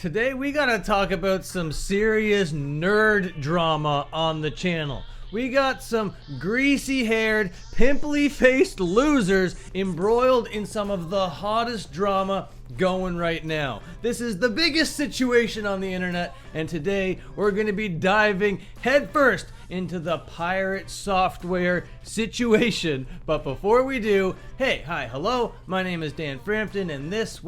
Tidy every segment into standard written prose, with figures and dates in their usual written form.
Today we gotta talk about some serious nerd drama on the channel. We got some greasy-haired, pimply-faced losers embroiled in some of the hottest drama going right now. This is the biggest situation on the internet, and today we're going to be diving headfirst into the pirate software situation. But before we do, hello, my name is Dan Frampton, and this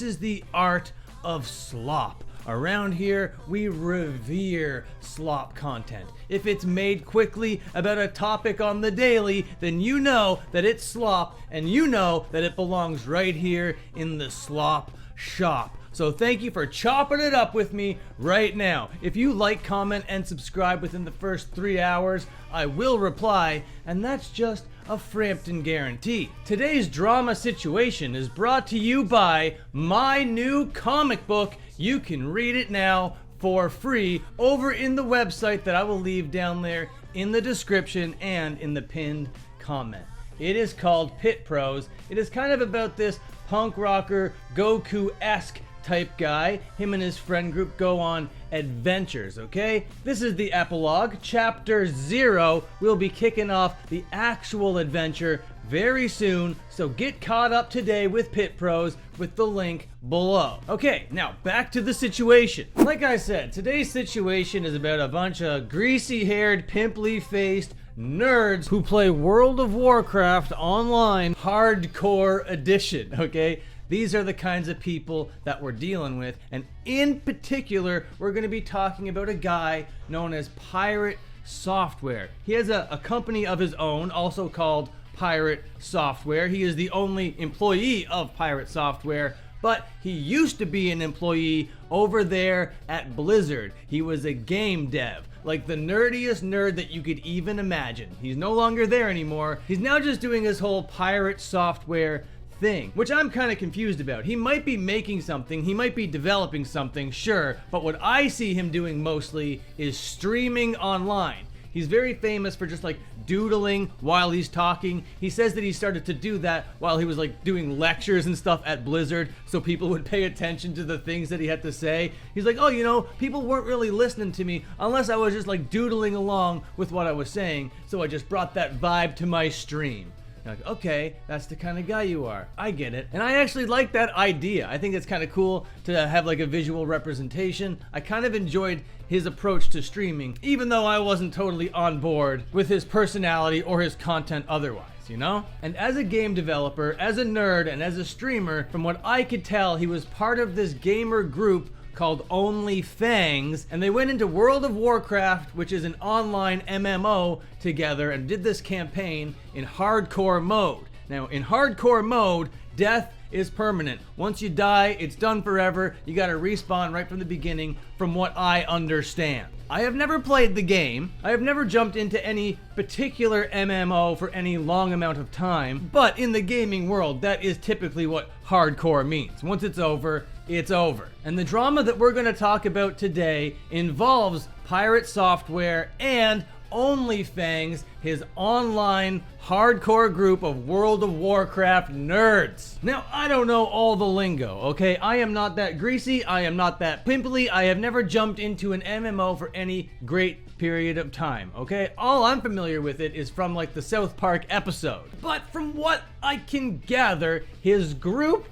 is the art of slop. Around here, we revere slop content. If it's made quickly about a topic on the daily, then you know that it's slop, and you know that it belongs right here in the slop shop. So thank you for chopping it up with me right now. If you like, comment, and subscribe within the first 3 hours, I will reply, and that's just a Frampton guarantee. Today's drama situation is brought to you by my new comic book. You can read it now for free over in the website that I will leave down there in the description and in the pinned comment. It is called Pit Pros. It is kind of about this punk rocker, Goku-esque type guy. Him and his friend group go on adventures, okay? This is the epilogue. Chapter 0 will be kicking off the actual adventure very soon, so get caught up today with Pit Pros with the link below. Okay, now back to the situation. Like I said, today's situation is about a bunch of greasy-haired, pimply-faced nerds who play World of Warcraft online hardcore edition, okay? These are the kinds of people that we're dealing with, and in particular, we're going to be talking about a guy known as Pirate Software. He has a company of his own, also called Pirate Software. He is the only employee of Pirate Software, but he used to be an employee over there at Blizzard. He was a game dev, like the nerdiest nerd that you could even imagine. He's no longer there anymore. He's now just doing his whole Pirate Software thing, which I'm kind of confused about. He might be making something, he might be developing something, sure, but what I see him doing mostly is streaming online. He's very famous for just like doodling while he's talking. He says that he started to do that while he was like doing lectures and stuff at Blizzard, so people would pay attention to the things that he had to say. He's like, oh, people weren't really listening to me unless I was just like doodling along with what I was saying, so I just brought that vibe to my stream. Like, okay, that's the kind of guy you are. I get it. And I actually like that idea. I think it's kind of cool to have like a visual representation. I kind of enjoyed his approach to streaming, even though I wasn't totally on board with his personality or his content otherwise, you know? And as a game developer, as a nerd, and as a streamer, from what I could tell, he was part of this gamer group called Only Fangs, and they went into World of Warcraft, which is an online MMO, together and did this campaign in hardcore mode. Now, in hardcore mode, death is permanent. Once you die, it's done forever. You gotta respawn right from the beginning, from what I understand. I have never played the game. I have never jumped into any particular MMO for any long amount of time, but in the gaming world, that is typically what hardcore means. Once it's over, it's over. And the drama that we're gonna talk about today involves Pirate Software and Only Fangs, his online hardcore group of World of Warcraft nerds. Now, I don't know all the lingo, okay? I am not that greasy, I am not that pimply, I have never jumped into an MMO for any great period of time, okay? All I'm familiar with it is from like the South Park episode. But from what I can gather, his group,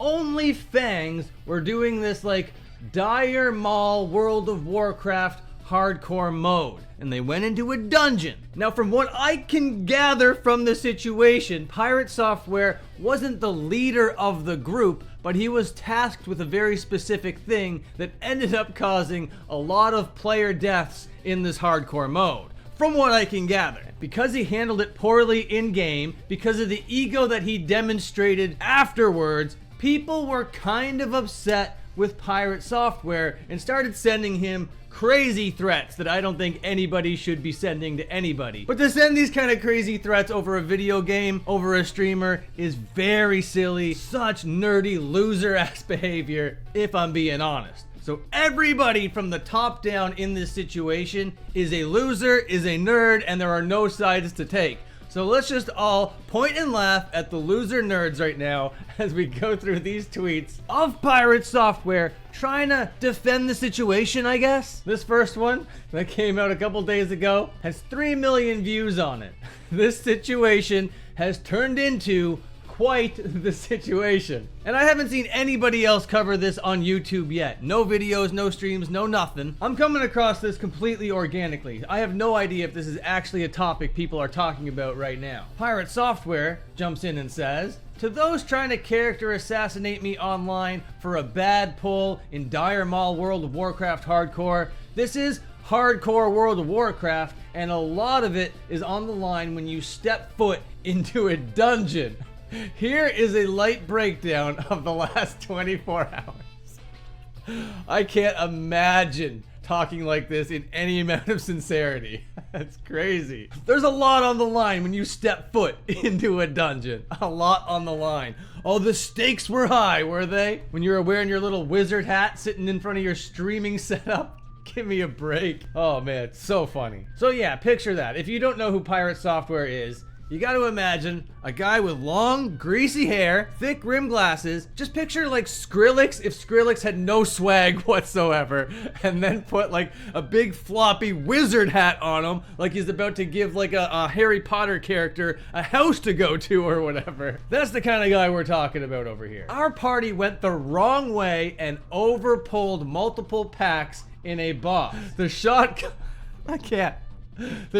Only Fangs, were doing this like Dire Maul World of Warcraft hardcore mode, and they went into a dungeon. Now, from what I can gather from the situation, Pirate Software wasn't the leader of the group, but he was tasked with a very specific thing that ended up causing a lot of player deaths in this hardcore mode. From what I can gather, because he handled it poorly in-game, because of the ego that he demonstrated afterwards, people were kind of upset with Pirate Software and started sending him crazy threats that I don't think anybody should be sending to anybody. But to send these kind of crazy threats over a video game, over a streamer, is very silly. Such nerdy loser-ass behavior, if I'm being honest. So everybody from the top down in this situation is a loser, is a nerd, and there are no sides to take. So let's just all point and laugh at the loser nerds right now as we go through these tweets of Pirate Software trying to defend the situation, I guess. This first one that came out a couple days ago has 3 million views on it. This situation has turned into quite the situation. And I haven't seen anybody else cover this on YouTube yet. No videos, no streams, no nothing. I'm coming across this completely organically. I have no idea if this is actually a topic people are talking about right now. Pirate Software jumps in and says, "To those trying to character assassinate me online for a bad pull in Dire Maul World of Warcraft Hardcore, this is hardcore World of Warcraft, and a lot of it is on the line when you step foot into a dungeon. Here is a light breakdown of the last 24 hours. I can't imagine talking like this in any amount of sincerity. That's crazy. There's a lot on the line when you step foot into a dungeon. A lot on the line. Oh, the stakes were high, were they? When you were wearing your little wizard hat sitting in front of your streaming setup? Give me a break. Oh man, it's so funny. So yeah, picture that. If you don't know who Pirate Software is, you got to imagine a guy with long, greasy hair, thick rimmed glasses. Just picture like Skrillex if Skrillex had no swag whatsoever, and then put like a big floppy wizard hat on him, like he's about to give like a Harry Potter character a house to go to or whatever. That's the kind of guy we're talking about over here. Our party went the wrong way and overpulled multiple packs in a boss. The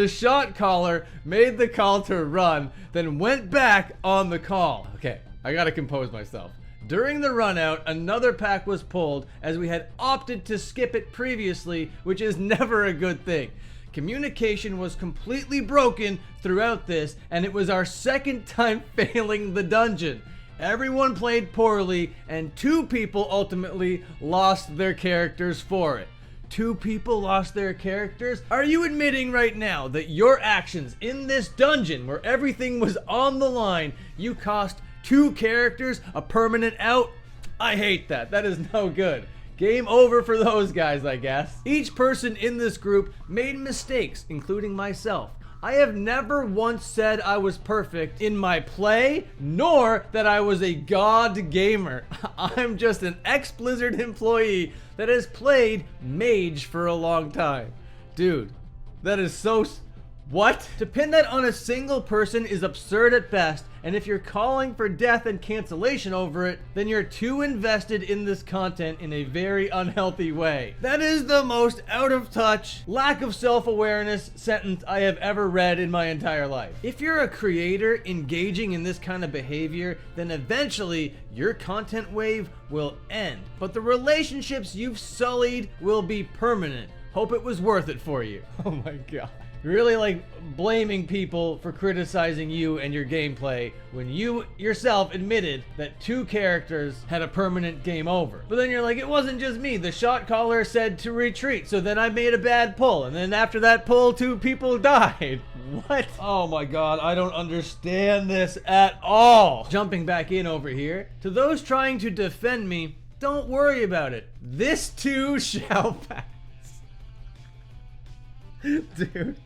shot caller made the call to run, then went back on the call. Okay, I gotta compose myself. During the run out, another pack was pulled as we had opted to skip it previously, which is never a good thing. Communication was completely broken throughout this, and it was our second time failing the dungeon. Everyone played poorly, and 2 people ultimately lost their characters for it. 2 people lost their characters? Are you admitting right now that your actions in this dungeon where everything was on the line, you cost 2 characters a permanent out? I hate that. That is no good. Game over for those guys, I guess. Each person in this group made mistakes, including myself. I have never once said I was perfect in my play, nor that I was a god gamer. I'm just an ex-Blizzard employee that has played Mage for a long time. Dude, that is so... What? To pin that on a single person is absurd at best, and if you're calling for death and cancellation over it, then you're too invested in this content in a very unhealthy way. That is the most out of touch, lack of self-awareness sentence I have ever read in my entire life. If you're a creator engaging in this kind of behavior, then eventually your content wave will end. But the relationships you've sullied will be permanent. Hope it was worth it for you. Oh my god. Really like blaming people for criticizing you and your gameplay when you yourself admitted that 2 characters had a permanent game over. But then you're like, it wasn't just me. The shot caller said to retreat, so then I made a bad pull, and then after that pull 2 people died. What? Oh my god, I don't understand this at all. Jumping back in over here, to those trying to defend me, don't worry about it. This too shall pass. Dude.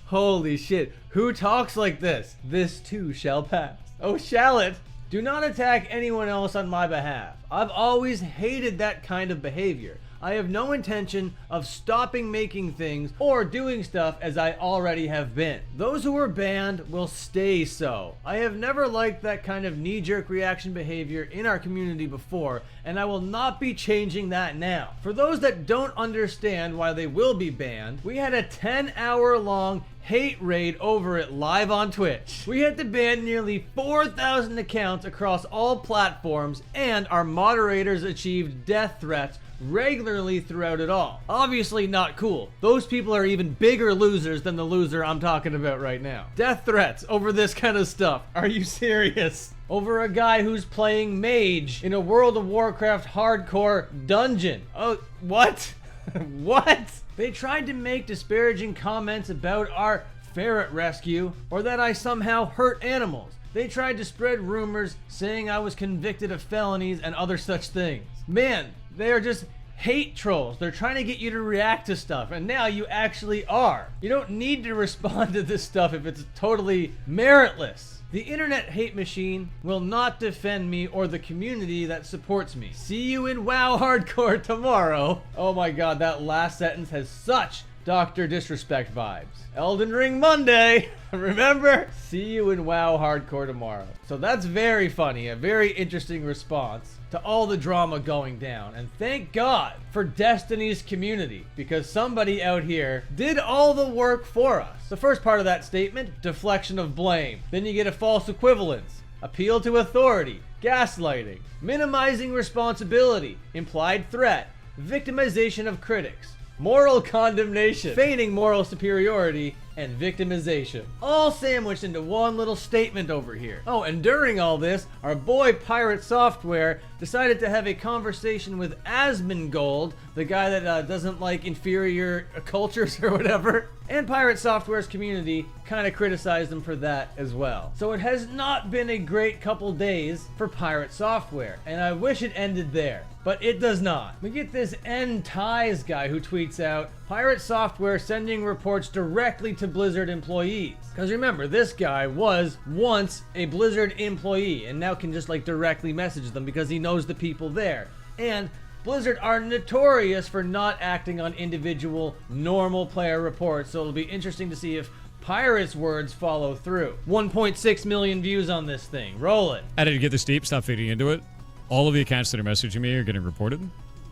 Holy shit. Who talks like this? This too shall pass. Oh, shall it? Do not attack anyone else on my behalf. I've always hated that kind of behavior. I have no intention of stopping making things or doing stuff as I already have been. Those who were banned will stay so. I have never liked that kind of knee-jerk reaction behavior in our community before, and I will not be changing that now. For those that don't understand why they will be banned, we had a 10-hour-long hate raid over it live on Twitch. We had to ban nearly 4,000 accounts across all platforms, and our moderators achieved death threats regularly throughout it all. Obviously not cool. Those people are even bigger losers than the loser I'm talking about right now. Death threats over this kind of stuff. Are you serious? Over a guy who's playing Mage in a World of Warcraft hardcore dungeon. Oh, what? What? They tried to make disparaging comments about our ferret rescue, or that I somehow hurt animals. They tried to spread rumors saying I was convicted of felonies and other such things. Man, they are just hate trolls. They're trying to get you to react to stuff, and now you actually are. You don't need to respond to this stuff if it's totally meritless. The internet hate machine will not defend me or the community that supports me. See you in WoW Hardcore tomorrow. Oh my god, that last sentence has such Dr. Disrespect vibes. Elden Ring Monday, remember? See you in WoW Hardcore tomorrow. So that's very funny, a very interesting response to all the drama going down. And thank God for Destiny's community, because somebody out here did all the work for us. The first part of that statement, deflection of blame. Then you get a false equivalence, appeal to authority, gaslighting, minimizing responsibility, implied threat, victimization of critics, moral condemnation, feigning moral superiority, and victimization. All sandwiched into one little statement over here. Oh, and during all this, our boy Pirate Software decided to have a conversation with Asmongold, the guy that doesn't like inferior cultures or whatever. And Pirate Software's community kind of criticized him for that as well. So it has not been a great couple days for Pirate Software, and I wish it ended there. But it does not. We get this N-Ties guy who tweets out, Pirate Software sending reports directly to Blizzard employees. Because remember, this guy was once a Blizzard employee and now can just like directly message them because he knows the people there. And Blizzard are notorious for not acting on individual normal player reports, so it'll be interesting to see if Pirate's words follow through. 1.6 million views on this thing. Roll it. How did you get this deep? Stop feeding into it. All of the accounts that are messaging me are getting reported.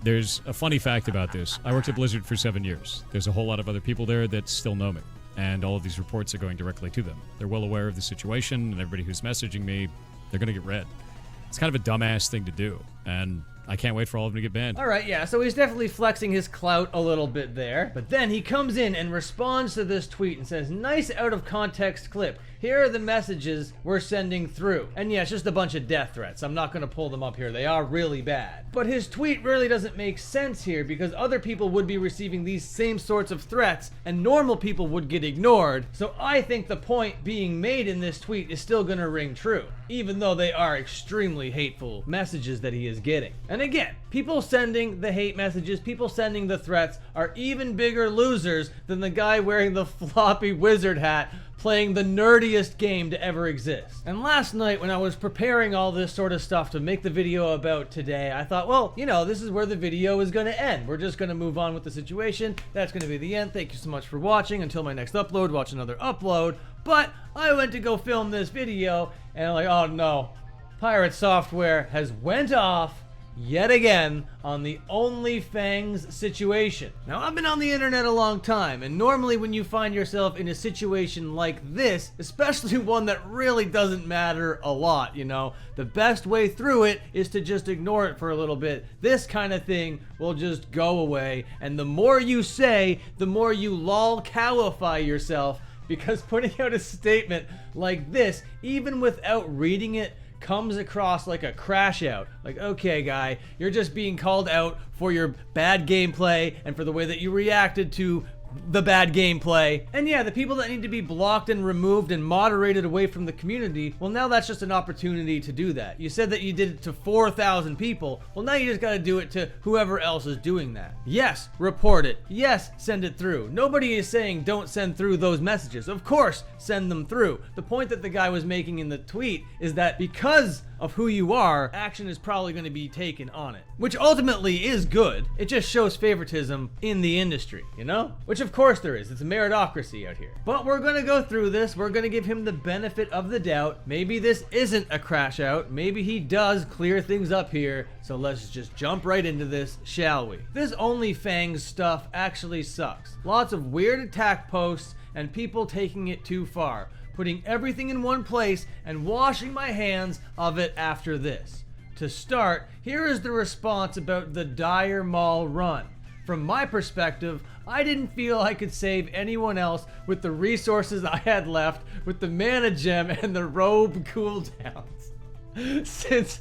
There's a funny fact about this. I worked at Blizzard for 7 years. There's a whole lot of other people there that still know me, and all of these reports are going directly to them. They're well aware of the situation, and everybody who's messaging me, they're going to get read. It's kind of a dumbass thing to do, and I can't wait for all of them to get banned. All right, yeah, so he's definitely flexing his clout a little bit there. But then he comes in and responds to this tweet and says, nice out of context clip. Here are the messages we're sending through. And yeah, it's just a bunch of death threats. I'm not going to pull them up here. They are really bad. But his tweet really doesn't make sense here because other people would be receiving these same sorts of threats and normal people would get ignored. So I think the point being made in this tweet is still going to ring true, even though they are extremely hateful messages that he is getting. And again, people sending the hate messages, people sending the threats are even bigger losers than the guy wearing the floppy wizard hat playing the nerdiest game to ever exist. And last night when I was preparing all this sort of stuff to make the video about today, I thought, well, you know, this is where the video is going to end. We're just going to move on with the situation. That's going to be the end. Thank you so much for watching. Until my next upload, watch another upload. But I went to go film this video and I'm like, oh no, Pirate Software has went off yet again on the OnlyFans situation. Now, I've been on the internet a long time, and normally when you find yourself in a situation like this, especially one that really doesn't matter a lot, you know, the best way through it is to just ignore it for a little bit. This kind of thing will just go away, and the more you say, the more you lol-cowify yourself, because putting out a statement like this, even without reading it, comes across like a crash out. Like, okay, guy, you're just being called out for your bad gameplay and for the way that you reacted to the bad gameplay. And yeah, the people that need to be blocked and removed and moderated away from the community, well, now that's just an opportunity to do that. You said that you did it to 4,000 people. Well, now you just gotta do it to whoever else is doing that. Yes, report it. Yes, send it through. Nobody is saying don't send through those messages. Of course, send them through. The point that the guy was making in the tweet is that because of who you are, action is probably going to be taken on it. Which ultimately is good. It just shows favoritism in the industry, you know? Which of course there is. It's a meritocracy out here. But we're going to go through this. We're going to give him the benefit of the doubt. Maybe this isn't a crash out. Maybe he does clear things up here. So let's just jump right into this, shall we? This OnlyFans stuff actually sucks. Lots of weird attack posts and people taking it too far, putting everything in one place and washing my hands of it after this. To start, here is the response about the Dire Mall run. From my perspective, I didn't feel I could save anyone else with the resources I had left with the mana gem and the robe cooldowns. Since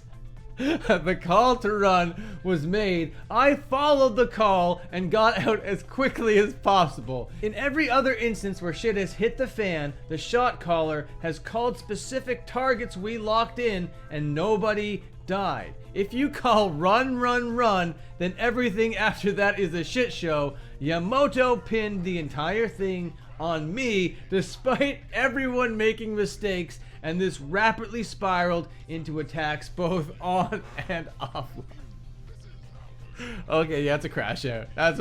the call to run was made, I followed the call and got out as quickly as possible. In every other instance where shit has hit the fan, the shot caller has called specific targets we locked in and nobody died. If you call run, run, run, then everything after that is a shit show. Yamoto pinned the entire thing on me despite everyone making mistakes, and this rapidly spiraled into attacks both on and offline. Okay, yeah, it's a crash out. That's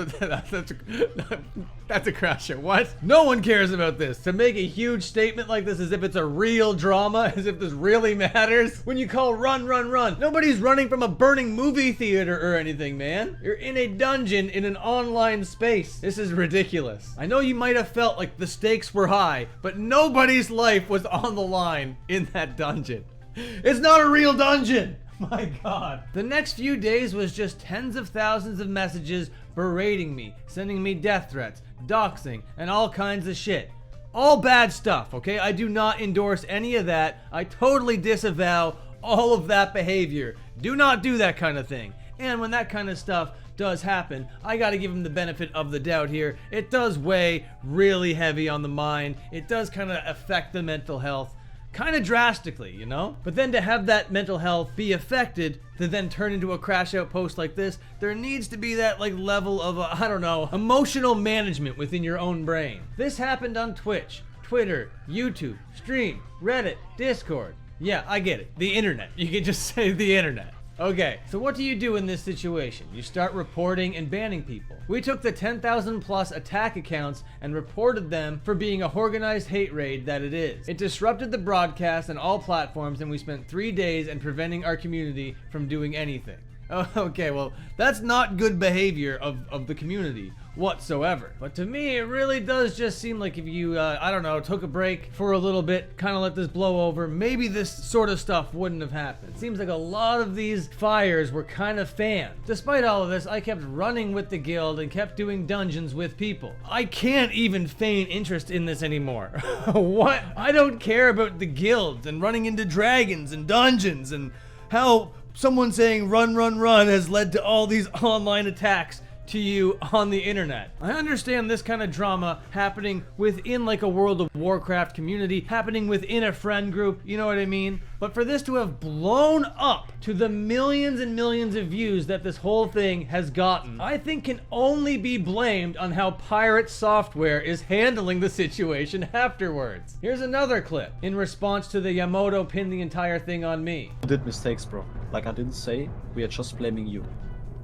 a crash out. What? No one cares about this. To make a huge statement like this as if it's a real drama, as if this really matters. When you call run, run, run, nobody's running from a burning movie theater or anything, man. You're in a dungeon in an online space. This is ridiculous. I know you might have felt like the stakes were high, but nobody's life was on the line in that dungeon. It's not a real dungeon. My God. The next few days was just tens of thousands of messages berating me, sending me death threats, doxing, and all kinds of shit. All bad stuff, okay? I do not endorse any of that. I totally disavow all of that behavior. Do not do that kind of thing. And when that kind of stuff does happen, I gotta give him the benefit of the doubt here. It does weigh really heavy on the mind. It does kind of affect the mental health. Kind of drastically, you know? But then to have that mental health be affected to then turn into a crash out post like this, there needs to be that like level of, I don't know, emotional management within your own brain. This happened on Twitch, Twitter, YouTube, Stream, Reddit, Discord. Yeah, I get it. The internet. You can just say the internet. Okay, so what do you do in this situation? You start reporting and banning people. We took the 10,000 plus attack accounts and reported them for being a organized hate raid that it is. It disrupted the broadcast on all platforms, and we spent 3 days in preventing our community from doing anything. Oh, okay, well, that's not good behavior of the community whatsoever. But to me, it really does just seem like if you, I don't know, took a break for a little bit, kind of let this blow over, maybe this sort of stuff wouldn't have happened. It seems like a lot of these fires were kind of fanned. Despite all of this, I kept running with the guild and kept doing dungeons with people. I can't even feign interest in this anymore. What? I don't care about the guilds and running into dragons and dungeons and how someone saying run, run, run has led to all these online attacks to you on the internet. I understand this kind of drama happening within like a World of Warcraft community, happening within a friend group, you know what I mean? But for this to have blown up to the millions and millions of views that this whole thing has gotten, I think can only be blamed on how Pirate Software is handling the situation afterwards. Here's another clip in response to the Yamoto pinned the entire thing on me. You did mistakes, bro. Like I didn't say, we are just blaming you.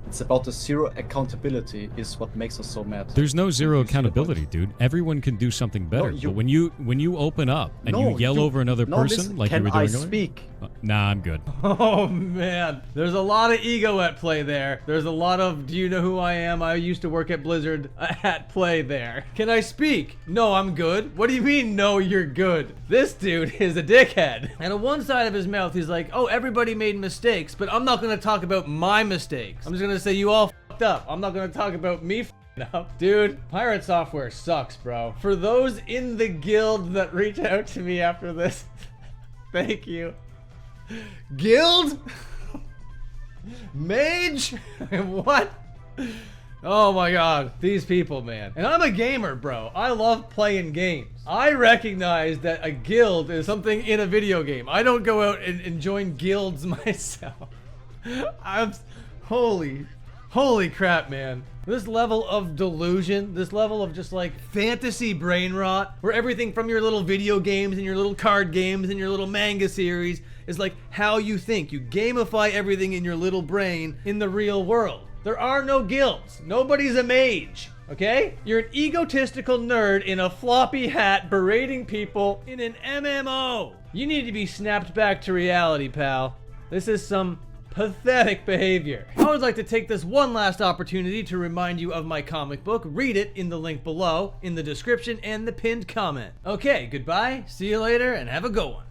It's about the zero accountability is what makes us so mad. There's no zero accountability, dude. Everyone can do something better. No, but when you open up and you yell over another person listen, like you were doing earlier, speak? Nah, I'm good. Oh man, there's a lot of ego at play there. There's a lot of, do you know who I am? I used to work at Blizzard at play there. Can I speak? No, I'm good. What do you mean, no, you're good? This dude is a dickhead. And on one side of his mouth, he's like, oh, everybody made mistakes, but I'm not gonna talk about my mistakes. I'm just gonna say you all fucked up. I'm not gonna talk about me fucking up. Dude, Pirate Software sucks, bro. For those in the guild that reach out to me after this, thank you. Guild? Mage? What? Oh my god, these people, man. And I'm a gamer, bro. I love playing games. I recognize that a guild is something in a video game. I don't go out and join guilds myself. Holy crap, man. This level of delusion, this level of just like fantasy brain rot, where everything from your little video games and your little card games and your little manga series is like how you think. You gamify everything in your little brain in the real world. There are no guilds. Nobody's a mage, okay? You're an egotistical nerd in a floppy hat berating people in an MMO. You need to be snapped back to reality, pal. This is some pathetic behavior. I would like to take this one last opportunity to remind you of my comic book. Read it in the link below, in the description, and the pinned comment. Okay, goodbye, see you later, and have a good one.